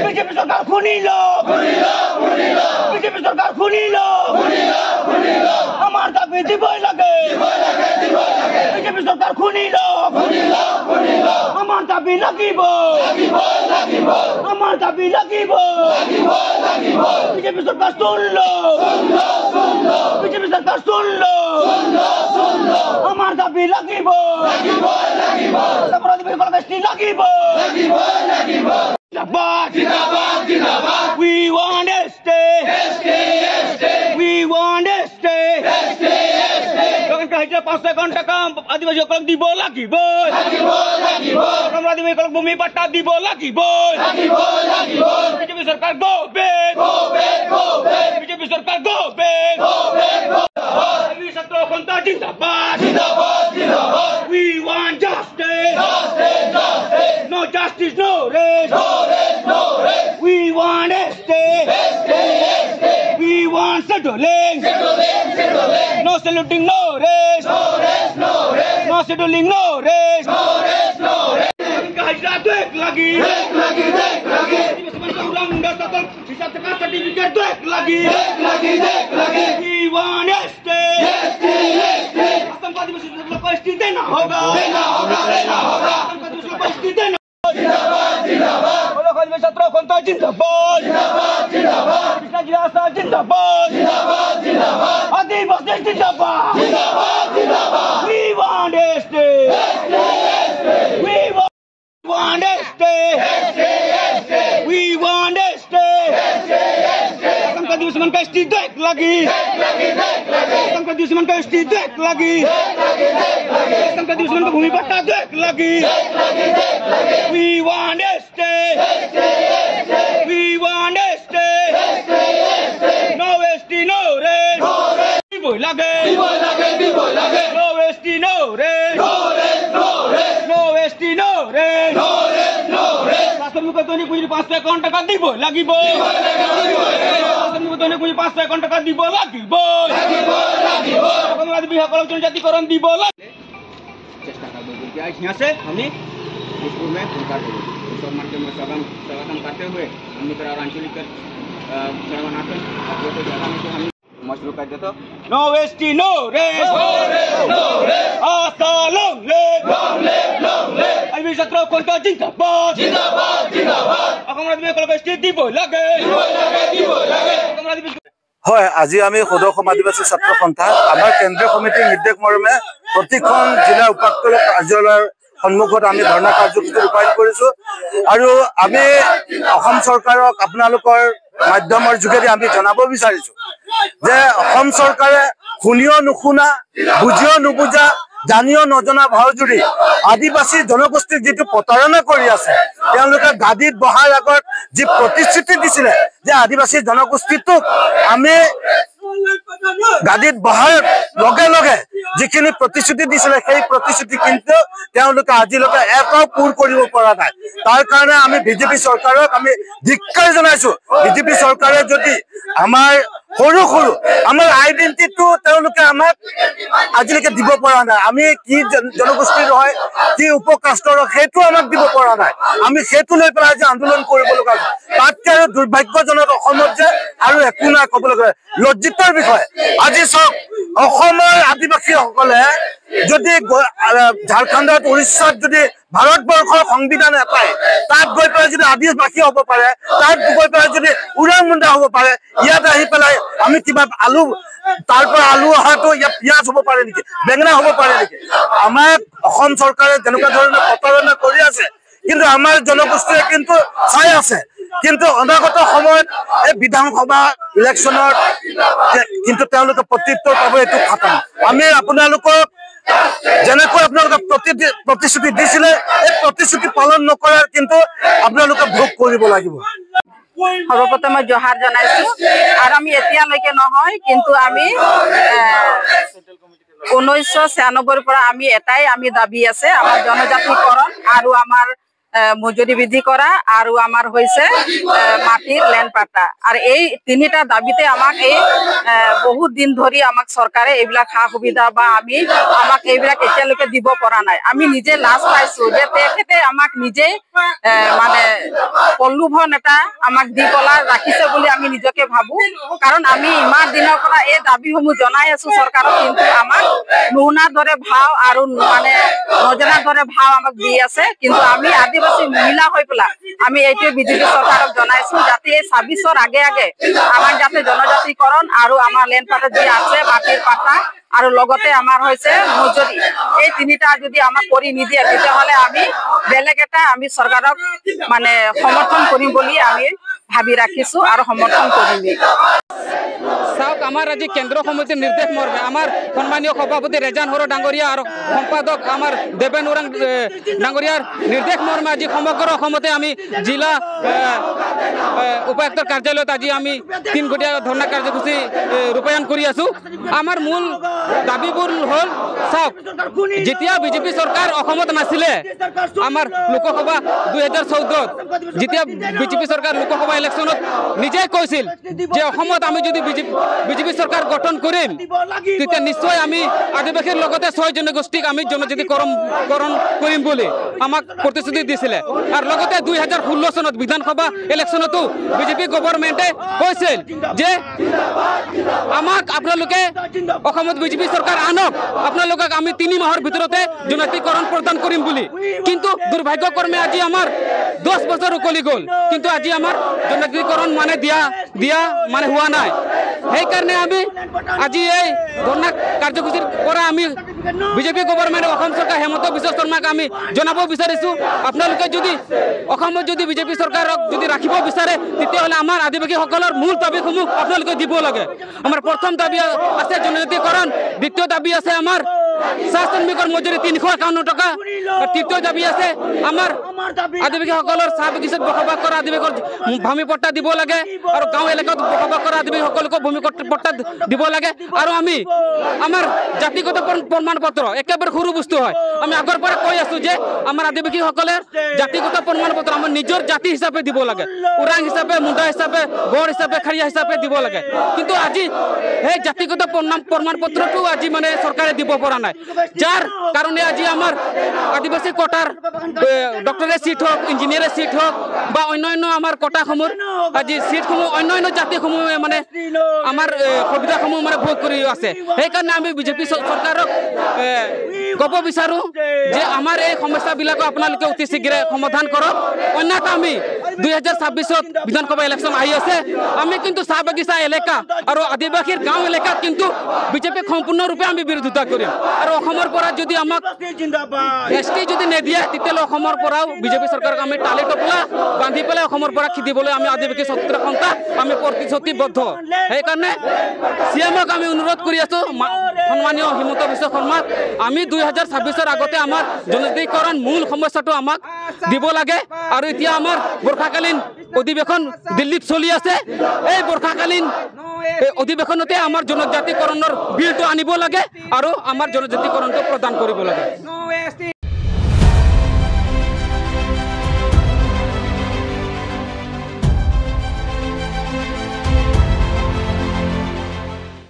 BJP सरकार खुनिल BJP सरकार खुनिल हमार दाबी दिबई लगे बीजेपी सरकार खुनिल हमार दाबी লাগিব हमार दाबी লাগিব बीजेपी सरकार सुन लो बीजेपी सरकार सुन लो हमार दाबी লাগিব We want to stay. We want to stay. Jangan kahitnya pasal kontakam Adivasi kolak di bola lagi boy. Kamu Adivasi kolak bumi patah di bola lagi boy. BJP सरकार go back. BJP सरकार go back. Adivasi Satrio Konta जिंदाबाद. We want justice. No justice, no race. We want to stay. We want settling. No saluting, no race. No settling, no race. Hajrat dek lagi. Sertifikat dek lagi. We want to stay. आतंकवादी में को स्थिति देना होगा आतंकवादी को स्थिति देना जिंदाबाद बोलो खाली छात्रों को तो जिंदाबाद कृष्णा जिला साहब जिंदाबाद आदिवासी जिंदाबाद we want to stay we want to stay we want to stay आतंकवादी दुश्मन का स्थिति देख लगी आतंकवादी दुश्मन का स्थिति देख लगी आतंकवादी दुश्मन को भूमि पट्टा देख लगी we want to stay we want to stay no wasting no race boy lage no wasting no race no wasting no race शासन को तो नहीं कुछ 500 अकाउंट का दी बोल लगी बोल शासन को तो नहीं कुछ 500 अकाउंट का दी बोल लगी बोल बांग्लादेश बिहार कॉलेज जनजातिकरण दी बोल चेष्टा कर दो कि आज यहाँ से हमें स्कूल में पुरस्कार देंगे सम्मान के स्वागतम करते हुए हम मित्र और आंचलिक सर्वनाथन जो तो जगह में हम मशरूम कर देते नो वेस्टी नो रेस long live Adivasi Satrio Konta जिंदाबाद অসমত বিকল্প স্থিতি দিব লাগে হয় আজি আমি সদৌ আদিবাসী ছাত্ৰ সন্থা আমাৰ কেন্দ্ৰীয় সমিতিৰ নিৰ্দেশ মৰ্মে প্ৰতিখন জিলা উপায়ুক্ত কাৰ্যালয়ৰ সন্মুখত আমি ধৰ্ণা কাৰ্যসূচী ৰূপায়ণ কৰিছো আৰু আমি অসম চৰকাৰক আপোনালোকৰ মাধ্যমৰ যোগেদি আমি জনাব বিচাৰিছো যে অসম চৰকাৰে শুনিও নুশুনা বুজিও নুবুজা জানিও নজনা ভাওজুৰি আদিবাসী জনগোষ্ঠীক যেটো প্ৰতাৰণা কৰি আছে তেওঁলোকে গাদীত বহাৰ আগত যি প্ৰতিশ্ৰুতি দিছিলে যে আদিবাসী জনগোষ্ঠীটোক আমি গাদীত বহাৰ লগে লগে যিখিনি প্ৰতিশ্ৰুতি দিছিলে সেই প্ৰতিশ্ৰুতি কিন্তু তেওঁলোকে আজিলৈকে এটাও পূৰ কৰিব পৰা নাই তাৰ কাৰণে আমি বিজেপি চৰকাৰক আমি ধিক্কাৰ জনাইছো বিজেপি চৰকাৰে যদি আমাৰ সৰু সৰু আমাৰ আইডেন্টিটিটো তেওঁলোকে আমাক আজিলৈকে দিব পৰা নাই আমি কি জনগোষ্ঠীৰ হয় কি উপকাষ্টৰ সেইটো আমাক দিব পৰা নাই আমি সেইটো লৈ পেলাই যে আন্দোলন কৰিব লগা তাতকে আৰু দুৰ্ভাগ্যজনক অসমত যে আৰু একো নাই ক'ব লগা লজ্জিতৰ বিষয় আজি সব অসমৰ আদিবাসীসকলে যদি ঝাৰখণ্ডত উৰিষ্যাত যদি ভাৰতবৰ্ষৰ সংবিধান এটাই তাত গৈ পেলাই যদি আদিবাসী হ'ব পাৰে তাত গৈ পেলাই যদি উৰাং মুণ্ডা হ'ব পাৰে ইয়াত আহি পেলাই আমি কিবা আলু তাৰপৰা আলু অহাটো ইয়াত পিঁয়াজ হ'ব পাৰে নেকি বেঙেনা হ'ব পাৰে নেকি আমাৰ অসম চৰকাৰে যেনেকুৱা ধৰণে প্ৰতাৰণা কৰি আছে কিন্তু আমাৰ জনগোষ্ঠীয়ে কিন্তু চাই আছে কিন্তু অনাগত সময়ত এই বিধানসভা ইলেকশ্যনৰ কিন্তু তেওঁলোকে প্ৰত্যুত্তৰ পাব এইটো খতম আমি আপোনালোকক যেনেকৈ আপোনালোকে প্ৰতিশ্ৰুতি দিছিলে এই প্ৰতিশ্ৰুতি পালন নকৰাৰ কিন্তু আপোনালোকে ভোগ কৰিব লাগিব সৰ্বপ্ৰথমে জহাৰ জনাইছো আৰু আমি এতিয়ালৈকে নহয় কিন্তু আমি 1996 পৰা আমি এটাই আমি দাবী আছে আমাৰ জনজাতিকৰণ আৰু আমাৰ মজুরি বৃদ্ধি করা আর আমার হয়েছে মাটির ল্যান্ড পাট্টা। আর এই তিনিটা দাবিতে আমাক এই বহুত দিন ধরে আমাক সরকারে এইবিলাক সা সুবিধা বা আমাক এইবিলাক এতিয়ালৈকে দিব পৰা নাই। আমি নিজে লাজ পাইছো যে তেখেতে আমাক নিজে মানে প্ৰলোভন এটা আমাক দি পেলাই ৰাখিছে বুলি আমি নিজকে ভাবো। কাৰণ আমি ইমান দিনৰ পৰা এই দাবীসমূহ জনাই আছো চৰকাৰক, কিন্তু আমাক নুশুনাৰ দৰে ভাও আৰু মানে নজনাৰ দৰে ভাও আমাক দি আছে। কিন্তু আমি আদিবাসী মহিলা হৈ পেলাই আমি এইটোৱে বিজেপি চৰকাৰক জনাইছো যাতে এই 26ৰ আগে আগে আমাক যাতে জনজাতিকৰণ আৰু আমাৰ লেণ্ড পাট্টা যি আছে মাটিৰ পাট্টা আৰু লগতে আমাৰ হৈছে মজুৰি, এই তিনিটা যদি আমাক কৰি নিদিয়ে তেতিয়াহ'লে আমি বেলেগ এটা আমি চৰকাৰক মানে সমৰ্থন কৰিম বুলি আমি ভাবি ৰাখিছো আৰু সমৰ্থন কৰিম। চাওক আমার আজি কেন্দ্র সমিতির নির্দেশ মর্মে আমার সম্মানীয় সভাপতি রেজান হর ডাঙরিয়া আর সম্পাদক আমার দেবেন ওরাং ডাঙরিয়ার নির্দেশ মর্মে আজি সমগ্র অসমতে আমি জিলা উপায়ুক্তর কার্যালয়ত আজি আমি 3 ঘণ্টা ধর্ণা কার্যসূচী রূপায়ণ করে আছো। আমার মূল দাবিবোৰ হল চাওক, যেতিয়া বিজেপি সরকার অসমত নাছিলে আমার লোকসভা 2014 যেতিয়া বিজেপি সরকার লোকসভা ইলেকশনত নিজে কৈছিল যে অসমত আমি যদি বিজেপি সরকার গঠন করিম তেতিয়া নিশ্চয় আমি আদিবাসীর লগতে 6 জনগোষ্ঠীক আমি জনজাতিকরণ করিম বলে আমাক প্রতিশ্রুতি দিছিলে। আর লগতে 2016 সনত বিধানসভা ইলেকশনতো বিজেপি গভর্নমেন্টে কৈছিল যে আমাক আপনালোকে অসমত বিজেপি সরকার আনক, আপনালোকক আমি 3 মাহৰ ভিতৰতে জনজাতিকরণ প্রদান করিম বলে। কিন্তু দুর্ভাগ্যক্রমে আজি আমার 10 বছর উকলি গল, কিন্তু আজি আমার জনজাতিকরণ মানে দিয়া মানে হওয়া নাই। সেই কারণে আমি আজি এই ধর্ণা কার্যসূচীর পৰা আমি বিজেপি গভৰ্নমেন্ট অসম সৰকাৰ হেমন্ত বিশ্ব শৰ্মাক আমি জানাব বিচাৰিছো, আপোনালোকে যদি অসমত যদি বিজেপি সৰকাৰক যদি ৰাখিব বিচাৰে তেতিয়াহ'লে আমাৰ আদিবাসীসকলৰ মূল দাবীসমূহ আপোনালোকে দিব লাগে। আমাৰ প্ৰথম দাবী আছে জনজাতিকৰণ, দ্বিতীয় দাবী আছে আমাৰ চাহ শ্ৰমিকৰ মজুৰি 351 টকা, তৃতীয় দাবী আছে আমাৰ আদিবাসীসকলৰ চাহ বাগিচাত বসবাস কৰা আদিবাসীৰ ভূমি পট্টা দিব লাগে আৰু গাঁও এলেকাত বসবাস কৰা আদিবাসীসকলকো ভূমি পট্টা দিব লাগে। আৰু আমি আমাৰ জাতিগত প্ৰমাণ পত্ৰ একেবাৰে সৰু বস্তু হয়, আমি আগৰ পৰা কৈ আছো যে আমাৰ আদিবাসীসকলৰ জাতিগত প্ৰমাণ পত্ৰ আমাৰ নিজৰ জাতি হিচাপে দিব লাগে, ওৰাং হিচাপে, মুণ্ডা হিচাপে, গড় হিচাপে, খাৰিয়া হিচাপে দিব লাগে। কিন্তু আজি সেই জাতিগত প্ৰমাণ পত্ৰটো আজি মানে চৰকাৰে দিব পৰা নাই, যাৰ কাৰণে আজি আমাৰ আদিবাসী কোটাৰ ডক্টৰেট সিট হোক, ইঞ্জিনিয়ারের সিট হোক বা অন্যান্য আমার কোটাসমূহ আজি সিটসমূহ অন্যান্য জাতিসমূহে মানে আমার সুবিধাসমূহ মানে ভোগ কৰি আছে। সেইকাৰণে আমি বিজেপি সৰকাৰক কব বিচাৰো যে আমাৰ এই সমস্যাবিলাক আপোনালোকে অতি শীঘ্ৰে সমাধান কৰক, অন্যথা আমি 2026 বিধানসভা ইলেকশন আহি আছে, আমি কিন্তু চাহ বাগিচা এলেকা আৰু আদিবাসীৰ গাঁও এলেকাত কিন্তু বিজেপি সম্পূৰ্ণৰূপে আমি বিৰোধিতা কৰিম। আৰু অসমৰ পৰা যদি আমাক এছটি যদি নিদিয়ে তেতিয়াহ'লে অসমৰ পৰাও বিজেপি চৰকাৰক আমি টালি টপলা বান্ধি পেলাই অসমৰ পৰা খেদিবলৈ আমি আদিবাসী ছাত্ৰ সন্থা আমি প্ৰতিশ্ৰুতিবদ্ধ। সেইকাৰণে চিএমক আমি অনুৰোধ কৰি আছো, সন্মানীয় হিমন্ত বিশ্ব শৰ্মাক আমি 2026 আগতে আমাৰ জনজাতিকৰণ মূল সমস্যাটো আমাক দিব লাগে। আৰু এতিয়া আমাৰ বৰ্ষাকালীন অধিৱেশন দিল্লীত চলি আছে, এই বৰ্ষাকালীন অধিৱেশনতে আমাৰ জনজাতিকৰণৰ বিলটো আনিব লাগে আৰু আমাৰ জনজাতিকৰণটো প্ৰদান কৰিব লাগে।